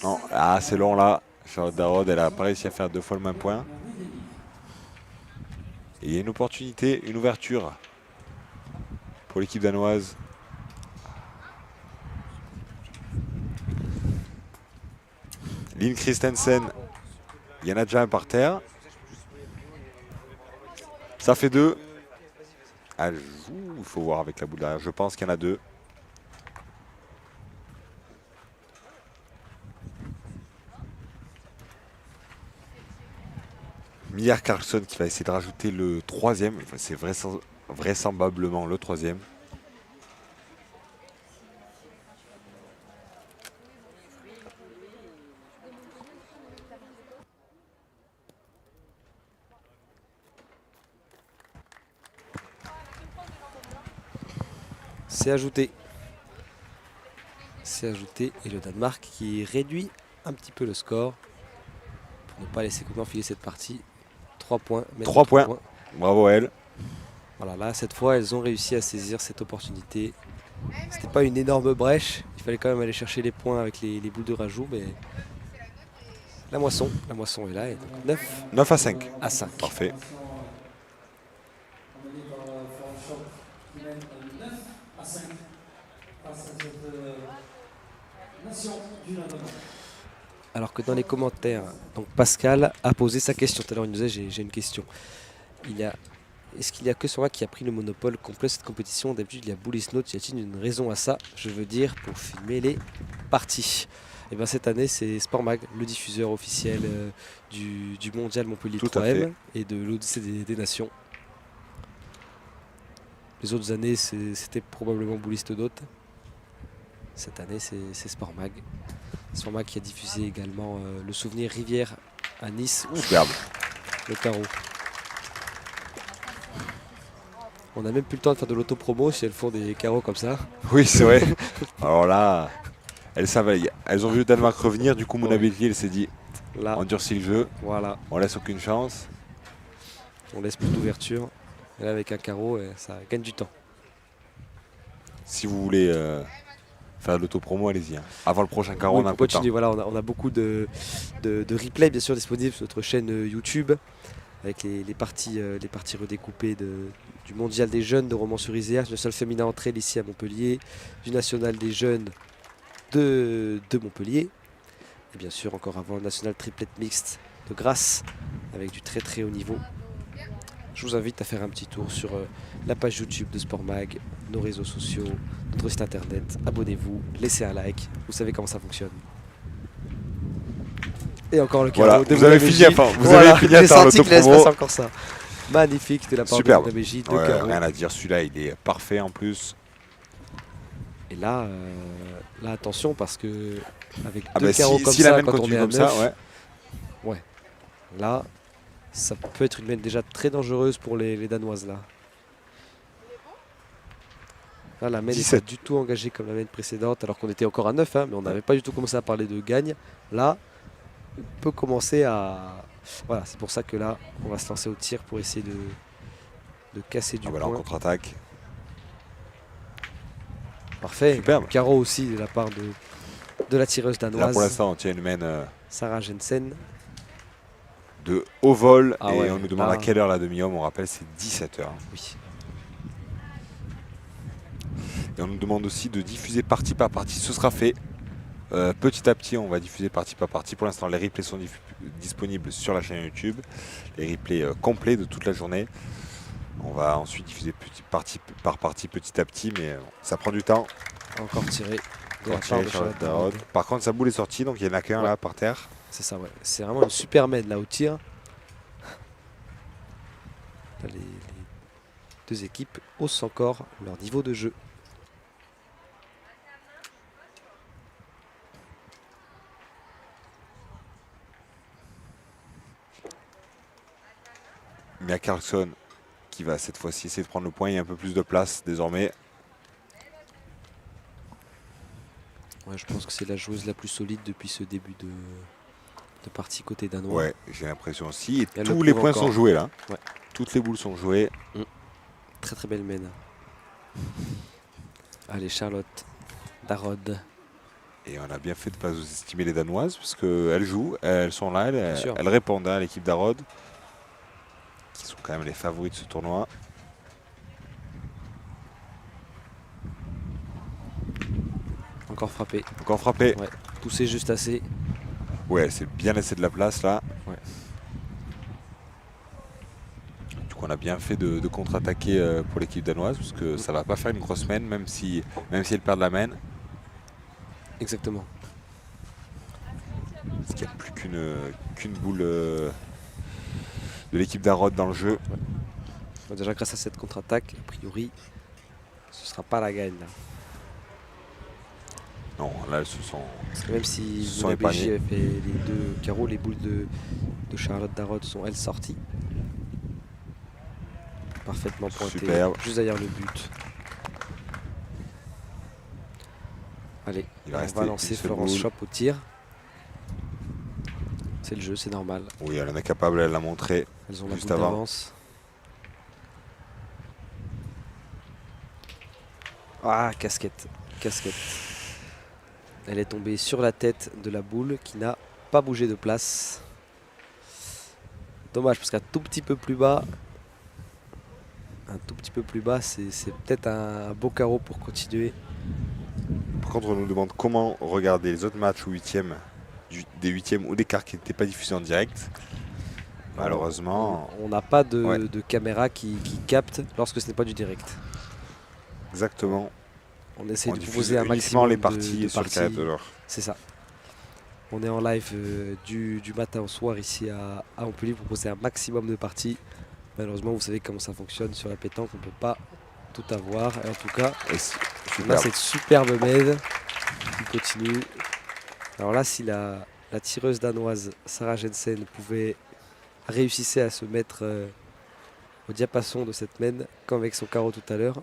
S1: Non, c'est long là. Charlotte Darrotte, elle a pas réussi à faire 2 fois le même point. Et il y a une opportunité, une ouverture pour l'équipe danoise. Lynn Christensen, il y en a déjà un par terre. Ça fait 2. Elle joue, il faut voir avec la boule derrière. Je pense qu'il y en a 2. Mia Carlson qui va essayer de rajouter le 3e. Enfin, c'est vraisemblablement le 3e.
S2: C'est ajouté. C'est ajouté. Et le Danemark qui réduit un petit peu le score pour ne pas laisser complètement filer cette partie. 3 points.
S1: 3 points. Bravo à elle.
S2: Voilà, là, cette fois, elles ont réussi à saisir cette opportunité C'était pas une énorme brèche. Il fallait quand même aller chercher les points avec les boules de rajout. Mais la moisson est là. Et donc 9
S1: 9 à 5.
S2: à 5.
S1: Parfait.
S2: Alors que dans les commentaires, donc Pascal a posé sa question. Tout à l'heure, il nous disait j'ai une question. Est-ce qu'il y a que Sora qui a pris le monopole complet de cette compétition? D'habitude, il y a Bullis Note. Y a-t-il une raison à ça? Je veux dire, pour filmer les parties. Et bien cette année, c'est Sportmag, le diffuseur officiel du mondial Montpellier
S1: Tout à
S2: 3M et de l'Odyssée des Nations. Les autres années, c'était probablement Bullis Note. Cette année, c'est Sportmag. Sportmag qui a diffusé également le souvenir Rivière à Nice.
S1: Superbe.
S2: Le carreau. On n'a même plus le temps de faire de l'autopromo si elles font des carreaux comme ça.
S1: Oui, c'est vrai. Alors là, elles ont vu le Danemark revenir. Du coup, Mona Bellier, elle s'est dit,
S2: Là,
S1: on durcit le jeu.
S2: voilà,
S1: On laisse aucune chance.
S2: on laisse plus d'ouverture. Et là, avec un carreau, ça gagne du temps.
S1: Si vous voulez faire de l'autopromo, allez-y. Hein. Avant le prochain carreau,
S2: Oui,
S1: on a un
S2: pour
S1: peu de temps.
S2: continuer, voilà, on a beaucoup de replays bien sûr disponibles sur notre chaîne YouTube avec les parties redécoupées du mondial des jeunes de Romans-sur-Isère, du national féminin entre elles ici à Montpellier, du national des jeunes de Montpellier et bien sûr encore avant le national triplette mixte de Grasse avec du très très haut niveau. Je vous invite à faire un petit tour sur la page YouTube de Sportmag, nos réseaux sociaux, notre site internet. Abonnez-vous, laissez un like, vous savez comment ça fonctionne. Et encore le carreau
S1: Voilà,
S2: de
S1: vous avez
S2: Mona
S1: fini à
S2: Béji.
S1: faire,
S2: Voilà,
S1: faire
S2: j'ai senti qu'il allait se
S1: l'autopromo.
S2: passer encore ça. Magnifique de la part
S1: Superbe.
S2: de Mona Béji, deux
S1: Ouais,
S2: carreaux.
S1: rien à dire, celui-là, il est parfait en plus.
S2: Et là, attention parce que avec
S1: Ah
S2: deux
S1: bah
S2: carreaux
S1: si,
S2: comme
S1: si
S2: ça,
S1: la main
S2: quand on
S1: continue
S2: est à
S1: comme
S2: 9,
S1: ça, ouais.
S2: là, ça peut être une main déjà très dangereuse pour les Danoises là. Là, la main n'est pas
S1: 17.
S2: du tout engagée comme la main précédente, alors qu'on était encore à 9, hein, mais on n'avait pas du tout commencé à parler de gagne. Là, on peut commencer à... Voilà, c'est pour ça que là, on va se lancer au tir pour essayer de casser du
S1: Ah bah là, en
S2: point.
S1: contre-attaque.
S2: Parfait.
S1: Superbe.
S2: Carreau aussi de la part de la tireuse
S1: Là, pour
S2: danoise,
S1: l'instant, on tient une main
S2: Sarah Jensen.
S1: de haut vol.
S2: Ah
S1: et
S2: ouais,
S1: on nous demande
S2: là-
S1: à quelle heure la demi-homme. On rappelle, c'est 17h.
S2: Oui.
S1: Et on nous demande aussi de diffuser partie par partie. Ce sera fait. Petit à petit, on va diffuser partie par partie. Pour l'instant, les replays sont disponibles sur la chaîne YouTube. Les replays complets de toute la journée. On va ensuite diffuser partie par partie, petit à petit, mais ça prend du temps.
S2: Encore tiré de la
S1: Encore
S2: part
S1: tiré
S2: de
S1: Charlotte
S2: Charlotte
S1: Darod.
S2: Darod.
S1: Par contre, sa boule est sortie, donc il y en a qu'un
S2: Ouais.
S1: là par terre.
S2: C'est ça, ouais. C'est vraiment une super main là au tir. Là, les deux équipes haussent encore leur niveau de jeu.
S1: Mia Carlson qui va cette fois-ci essayer de prendre le point. Il y a un peu plus de place désormais.
S2: Ouais, je pense que c'est la joueuse la plus solide depuis ce début de partie côté danois.
S1: Ouais, j'ai l'impression aussi. Et
S2: Elle
S1: tous
S2: le
S1: les
S2: prouve
S1: points
S2: encore.
S1: sont joués là.
S2: Ouais.
S1: Toutes les boules sont jouées.
S2: Très très belle main. Allez, Charlotte Darod.
S1: Et on a bien fait de ne pas sous-estimer les Danoises, parce qu'elles jouent, elles sont là,
S2: Bien sûr.
S1: elles répondent à l'équipe d'Arod, qui sont quand même les favoris de ce tournoi.
S2: Encore frappé.
S1: Encore frappé.
S2: Ouais. Poussé juste assez.
S1: Ouais, c'est bien laissé de la place là.
S2: Ouais.
S1: Du coup, on a bien fait de contre-attaquer pour l'équipe danoise, parce que ça va pas faire une grosse main, même si elle perd la main.
S2: Exactement.
S1: Parce qu'il n'y a plus qu'une boule de l'équipe d'Arod dans le jeu.
S2: Bon, déjà grâce à cette contre-attaque, a priori, ce sera pas la gagne là.
S1: Non, là, elles se sont...
S2: Parce que même si
S1: Ils se sont
S2: Mona Béji
S1: épargnés.
S2: avait fait les deux carreaux, les boules de Charlotte Darod sont elles sorties. Parfaitement pointées,
S1: Superbe.
S2: juste derrière le but. Allez,
S1: Il va
S2: on
S1: rester
S2: va
S1: une
S2: lancer
S1: seule
S2: Florence
S1: boule.
S2: Chop au tir. C'est le jeu, c'est normal.
S1: Oui, elle en est capable, elle l'a montré.
S2: Elles ont la
S1: Juste
S2: boule
S1: avant.
S2: d'avance. Ah, casquette. Casquette. Elle est tombée sur la tête de la boule qui n'a pas bougé de place. Dommage parce qu'un tout petit peu plus bas, c'est peut-être un beau carreau pour continuer.
S1: Par contre, on nous demande comment regarder les autres matchs ou des huitièmes ou des quarts qui n'étaient pas diffusés en direct. Malheureusement,
S2: On n'a pas de,
S1: Ouais.
S2: de caméra qui capte lorsque ce n'est pas du direct.
S1: exactement.
S2: On essaie
S1: On
S2: de
S1: diffuse
S2: proposer un
S1: uniquement
S2: maximum
S1: les
S2: de
S1: parties sur le
S2: parties.
S1: carré de l'or.
S2: C'est ça. On est en live du matin au soir ici à Montpellier pour proposer un maximum de parties. Malheureusement, vous savez comment ça fonctionne sur la pétanque, on ne peut pas tout avoir. Et en tout cas,
S1: Et
S2: on a
S1: super.
S2: cette superbe med qui continue. Alors là, si la tireuse danoise Sarah Jensen réussissait à se mettre au diapason de cette med, comme avec son carreau tout à l'heure,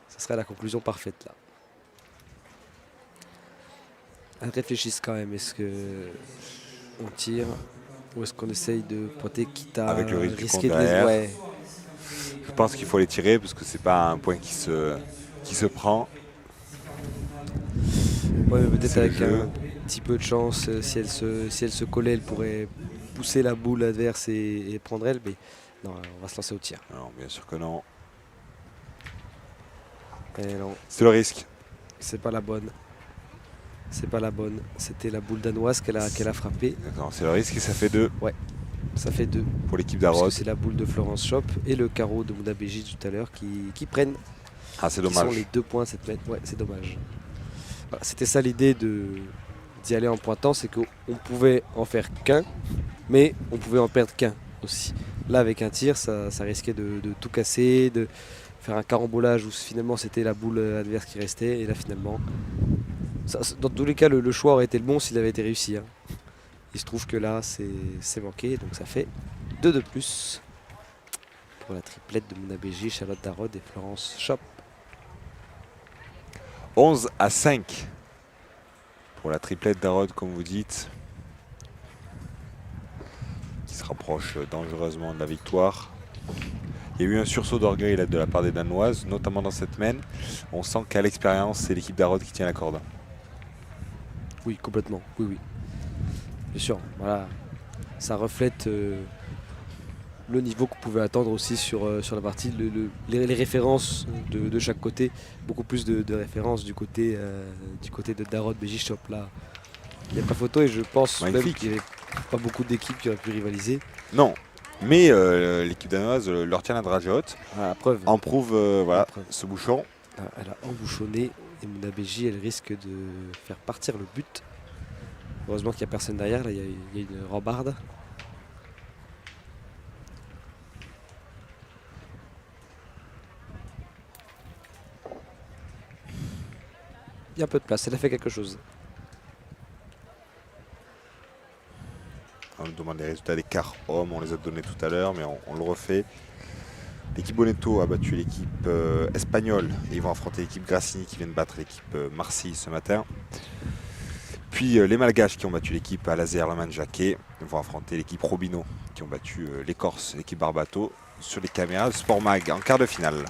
S2: ça serait la conclusion parfaite là. Elles réfléchissent quand même. Est-ce que on tire ou est-ce qu'on essaye de poter quitte à
S1: Avec le risque du
S2: risquer
S1: compte
S2: de les...
S1: derrière.
S2: Ouais.
S1: Je pense qu'il faut les tirer parce que c'est pas un point qui se prend.
S2: Ouais, mais peut-être
S1: C'est le
S2: avec
S1: jeu.
S2: un petit peu de chance, si elle se collait, elle pourrait pousser la boule adverse et prendre elle. Mais non, on va se lancer au tir.
S1: Non, bien sûr que non.
S2: Et non,
S1: C'est le risque.
S2: c'est pas la bonne. C'est pas la bonne. C'était la boule danoise qu'elle a frappée.
S1: D'accord, c'est le risque et ça fait 2
S2: Ça fait 2.
S1: pour l'équipe
S2: Parce que
S1: d'Arod.
S2: c'est la boule de Florence Chop et le carreau de Mouna Beji tout à l'heure qui prennent.
S1: Ah, c'est
S2: Qui sont
S1: dommage.
S2: les 2 points cette mètre. Ouais, c'est dommage. Voilà, c'était ça l'idée d'y aller en pointant, c'est qu'on pouvait en faire qu'un, mais on pouvait en perdre qu'un aussi. Là, avec un tir, ça risquait de tout casser, de faire un carambolage où finalement c'était la boule adverse qui restait. Et là, finalement, dans tous les cas, le choix aurait été le bon s'il avait été réussi. Hein. Il se trouve que là, c'est manqué, donc ça fait 2 de plus pour la triplette de Mouna Beji, Charlotte Darod et Florence Chop.
S1: 11-5 pour la triplette d'Arod, comme vous dites, qui se rapproche dangereusement de la victoire. Il y a eu un sursaut d'orgueil là, de la part des Danoises, notamment dans cette mène. On sent qu'à l'expérience, c'est l'équipe d'Arod qui tient la corde.
S2: Oui, complètement. Oui, oui. Bien sûr. Voilà. Ça reflète le niveau qu'on pouvait attendre aussi sur la partie. Les références de chaque côté. Beaucoup plus de références du côté de Darod, Béji-Chop. Là, il n'y a pas photo et je pense même
S1: Magnifique.
S2: qu'il n'y avait pas beaucoup d'équipes qui auraient pu rivaliser.
S1: Non, mais l'équipe danoise leur tient la dragée haute.
S2: Ah, la preuve.
S1: En prouve voilà,
S2: La preuve.
S1: ce bouchon.
S2: Ah, elle a embouchonné et Mouna Beji, elle risque de faire partir le but. Heureusement qu'il n'y a personne derrière. Là, il y a une rambarde. Il y a un peu de place, elle a fait quelque chose.
S1: On nous demande les résultats des quarts hommes, on les a donnés tout à l'heure, mais on le refait. L'équipe Bonetto a battu l'équipe espagnole et ils vont affronter l'équipe Grassini qui vient de battre l'équipe Marseille ce matin. Puis les Malgaches qui ont battu l'équipe Al-Azhar Laman Jacquet vont affronter l'équipe Robino qui ont battu les Corses, l'équipe Barbato sur les caméras de Sport Mag en quart de finale.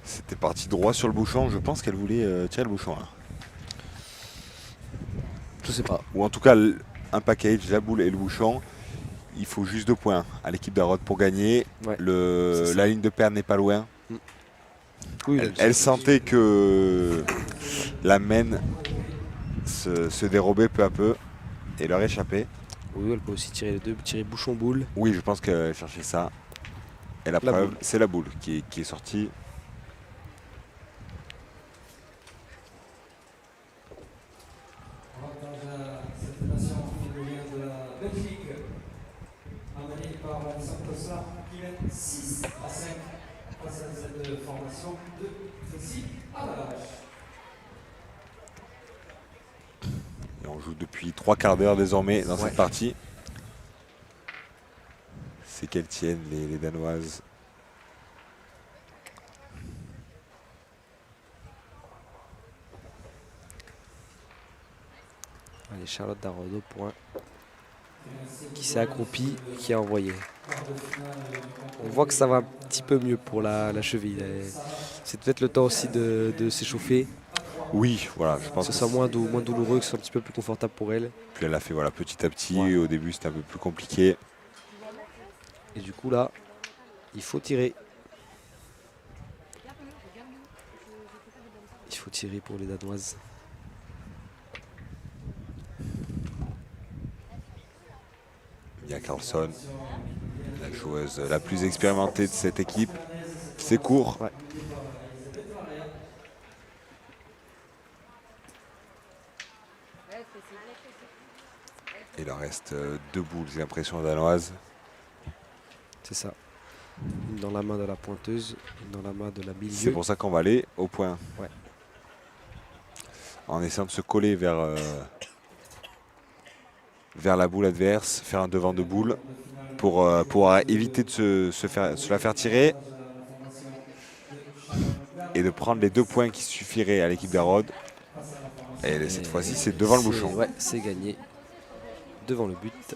S1: C'était parti droit sur le bouchon. Je pense qu'elle voulait tirer le bouchon là.
S2: Je sais pas.
S1: Ou en tout cas un package, la boule et le bouchon. Il faut juste 2 points à l'équipe d'Arod pour gagner.
S2: Ouais,
S1: La ligne de perte n'est pas loin.
S2: oui,
S1: Elle sentait que la mène se dérobait peu à peu et leur échappait.
S2: oui, elle peut aussi tirer les deux, tirer bouchon-boule.
S1: Oui, je pense qu'elle cherchait ça. Et la preuve, c'est la boule qui est sortie.
S3: Cette nation qui vient de la Belgique, amenée par Santosa, qui mène 6-5 face à cette formation de Tracy Avalage.
S1: Et on joue depuis 3 quarts d'heure désormais dans cette partie. C'est qu'elles tiennent les Danoises.
S2: Allez, Charlotte Darod au point. Qui s'est accroupie, qui a envoyé. On voit que ça va un petit peu mieux pour la cheville. C'est peut-être le temps aussi de s'échauffer.
S1: Oui, voilà, je pense
S2: Que
S1: que
S2: ce soit moins douloureux, que ce soit un petit peu plus confortable pour elle.
S1: puis elle l'a fait voilà, petit à petit.
S2: Ouais.
S1: Au début, c'était un peu plus compliqué.
S2: Et du coup, là, il faut tirer. Il faut tirer pour les Danoises.
S1: Mia Karlsson, la joueuse la plus expérimentée de cette équipe. C'est court.
S2: Ouais.
S1: Il en reste 2 boules, j'ai l'impression, danoises.
S2: C'est ça. Une dans la main de la pointeuse, une dans la main de la milieu.
S1: C'est pour ça qu'on va aller au point.
S2: Ouais.
S1: En essayant de se coller vers la boule adverse, faire un devant de boule pour pouvoir éviter de se la faire tirer et de prendre les 2 points qui suffiraient à l'équipe d'Arod. Et cette fois-ci, c'est devant le bouchon.
S2: Ouais, c'est gagné. Devant le but.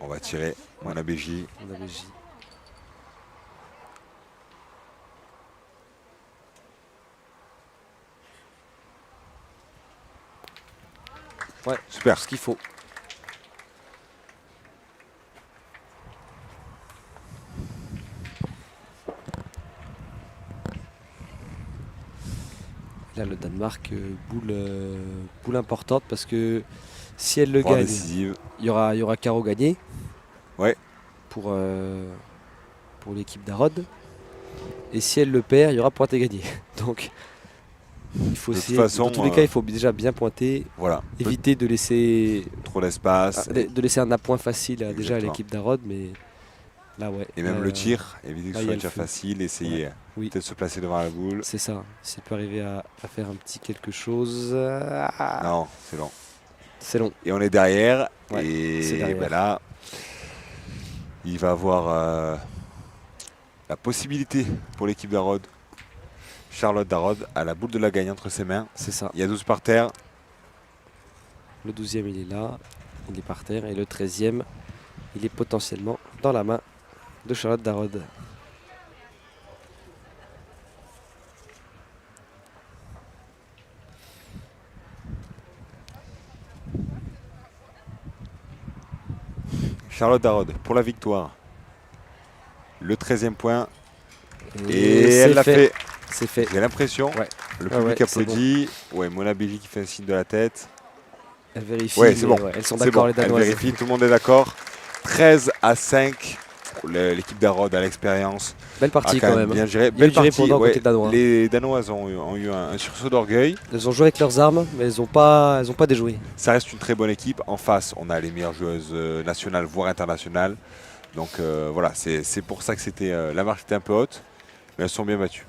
S1: On va tirer Mona Beji.
S2: On avait J. Ouais,
S1: Super.
S2: ce qu'il faut. Là, le Danemark, boule importante parce que si elle le
S1: Point
S2: gagne,
S1: décisive.
S2: il y aura carreau gagné.
S1: Ouais.
S2: Pour l'équipe d'Arod. Et si elle le perd, il y aura pointé gagné. Donc, il faut
S1: De
S2: essayer.
S1: toute façon,
S2: dans tous les cas, il faut déjà bien pointer.
S1: Voilà.
S2: Éviter de laisser,
S1: Trop d'espace.
S2: de laisser un appoint facile déjà à
S1: Exactement.
S2: l'équipe d'Arod. Mais là, ouais.
S1: Et même le tir, éviter que
S2: là,
S1: ce
S2: il y
S1: soit
S2: a
S1: un tir
S2: le feu.
S1: facile, essayer
S2: Oui.
S1: peut-être de se placer devant la boule.
S2: C'est ça. S'il peut arriver à faire un petit quelque chose.
S1: Non, c'est long.
S2: C'est long.
S1: Et on est derrière.
S2: Ouais, c'est
S1: Et
S2: derrière.
S1: ben là, il va avoir la possibilité pour l'équipe d'Arod. Charlotte Darod a la boule de la gagne entre ses mains.
S2: C'est ça.
S1: Il y a 12 par terre.
S2: Le 12e, il est là. Il est par terre. Et le 13e, il est potentiellement dans la main de Charlotte Darod.
S1: Charlotte Darod pour la victoire. Le 13e point. Et elle l'a fait.
S2: C'est fait.
S1: J'ai l'impression.
S2: Ouais.
S1: Le
S2: Ouais,
S1: public
S2: ouais, c'est
S1: applaudit. Ouais, Mona Beji qui fait un signe de la tête.
S2: Elle vérifie.
S1: Ouais, c'est
S2: mais
S1: bon.
S2: ouais, elles sont
S1: C'est
S2: d'accord,
S1: bon.
S2: les
S1: Elle
S2: Danoises.
S1: vérifie, tout le monde est d'accord. 13-5. L'équipe d'Arod a l'expérience.
S2: Belle partie
S1: A
S2: quand
S1: même
S2: même.
S1: bien géré.
S2: Il y a eu
S1: Belle
S2: du
S1: partie.
S2: répondant
S1: Ouais.
S2: côté danois.
S1: Les Danoises ont eu un sursaut d'orgueil.
S2: Elles ont joué avec leurs armes, mais elles n'ont pas déjoué.
S1: Ça reste une très bonne équipe. En face, on a les meilleures joueuses nationales, voire internationales. Donc voilà, c'est pour ça que la marche était un peu haute. Mais elles sont bien battues.